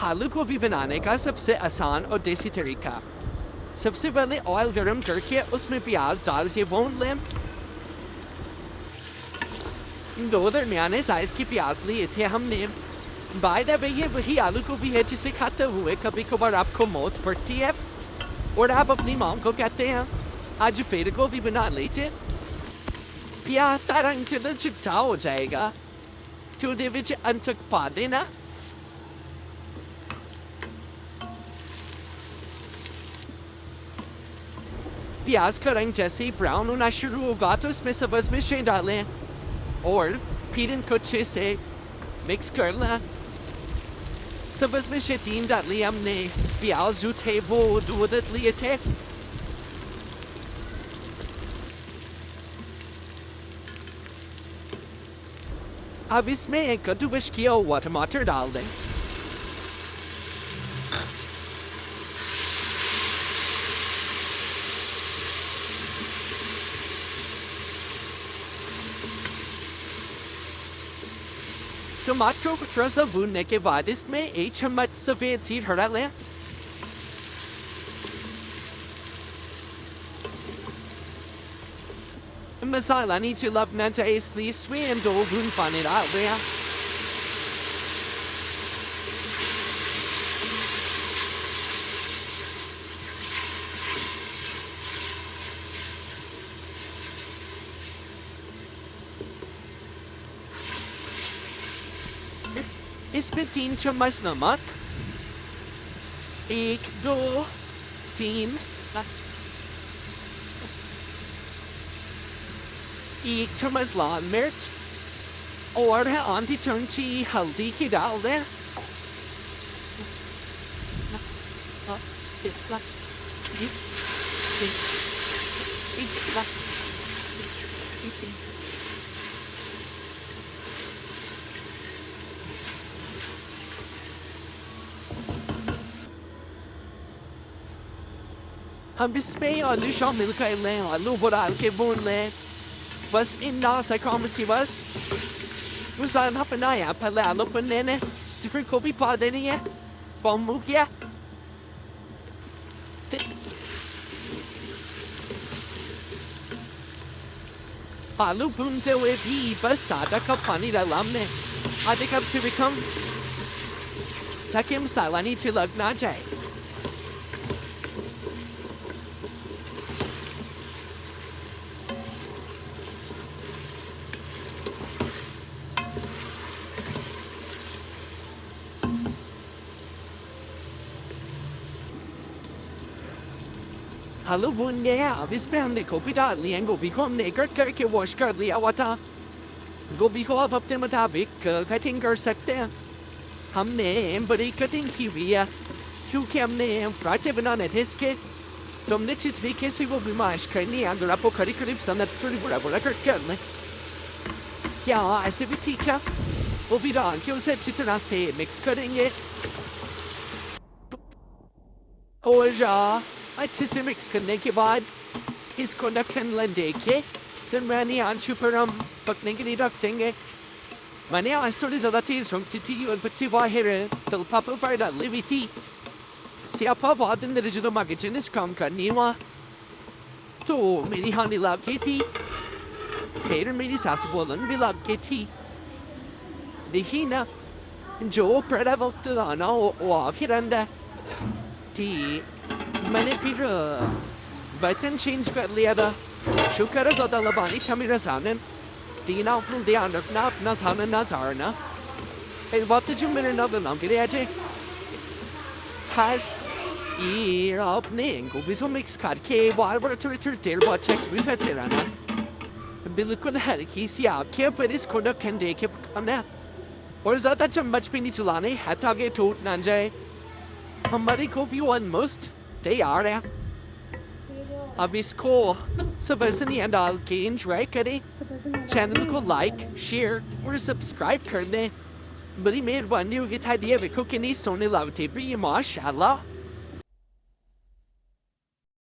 आलू गोभी बनाने का सबसे आसान और देसी तरीका। सबसे पहले ऑयल गरम करके उसमें प्याज डाल के भून लें। 2 दरमियाने साइज की प्याज लिए थे हमने। बाय द वे ये वही आलू गोभी है जिसे खाते हुए कभी कभार आपको मौत पड़ती है और आप अपनी माँ को कहते हैं आज फिर गोभी बना लीजिए। प्याज का रंग जल्द चिट्टा हो जाएगा तो दे विच अंतक पा देना। प्याज का रंग जैसे ही ब्राउन होना शुरू होगा तो इसमें सब्ज़ मिर्चें डालें और फिर इनको अच्छे से मिक्स कर लें। सब्ज़ मिर्चें 3 डाली हमने। प्याज जो थे वो 2 लिए थे। अब इसमें एक कद्दूकस किया हुआ टमाटर डाल दें। टमाटरों को थोड़ा सा भूनने के बाद इसमें 1 चम्मच सफ़ेद सीड हरा लें। मसाला नीचे लगना चाहिए इसलिए इसमें 2 बूंद पानी डाल दें। इसमें 3 चम्मच नमक, 1 2 3 1 चम्मच लाल मिर्च और आधी चमची हल्दी की डाल दें। हम इसमें आलू शामिल कर लें। आलू डाल के भून लें। बस इतना सा काम सी बस। मसाला बनाया पहले आलू बनाने तो फिर गोभी पा देनी है। बम्बू किया। आलू भूनते हुए भी बस आधा कप पानी डाला हमने। आधे कप से भी कम ताकि मसाला नीचे लग ना जाए। आलू भून गया। अब इसमें हमने गोभी डाल लिया। गोभी को हमने कट करके वॉश कर लिया हुआ था। गोभी को आप अपने मुताबिक कटिंग कर सकते हैं। हमने बड़ी कटिंग की हुई है क्योंकि हमने पराठे बनाने थे इसके, तो हमने अच्छी तरीके से वो भी मैश करनी है। अगर आपको करीब करीब पसंद है थोड़ी बड़ा बड़ा कट कर लें। क्या ऐसे भी ठीक है। वो भी डाल के उसे अच्छी तरह से मिक्स करेंगे और अच्छे से मिक्स करने के बाद इसको ढक्कन दे के दरमियानी आंच पर हम पकने के लिए रख देंगे। मैंने आज थोड़ी ज़्यादा तेज़ रखी थी और बच्चे बाहर तल पापा पर डाली हुई थी। सियापा बाद अंदर जो मार्केट काम करनी हुआ तो मेरी हानि लग गई थी। फिर मेरी सास बोलन भी लग गई थी। देखिए ना जो बड़ा वक्त लाना वो आखिर अंदर थी। मैंने फिर बर्तन चेंज कर लिया था। शुक्र है ज़्यादा लबानी था मेरा सानन। 3 अपना ध्यान रखना अपना सानन ना सारना। इस बात जो मेरे ना बनाम के लिए थे। हाश ये आपने गोभी को मिक्स करके बार बार थोड़ी थोड़ी देर बाद चेक भी करते रहना। बिल्कुल हल्की सी आँखें पर इसको ढक्कन दे के पकाना और ज़्यादा चम्मच भी नहीं चलाने है ताकि टूट ना जाए। हमारी गोभी ऑलमोस्ट तैयार है। अब इसको सब्ज़ियाँ डाल के एंजॉय करें। चैनल को लाइक शेयर और सब्सक्राइब कर दें। बड़ी मेहरबानी होगी था दिए वे को कि नहीं सोने लगती भी माशाल्लाह।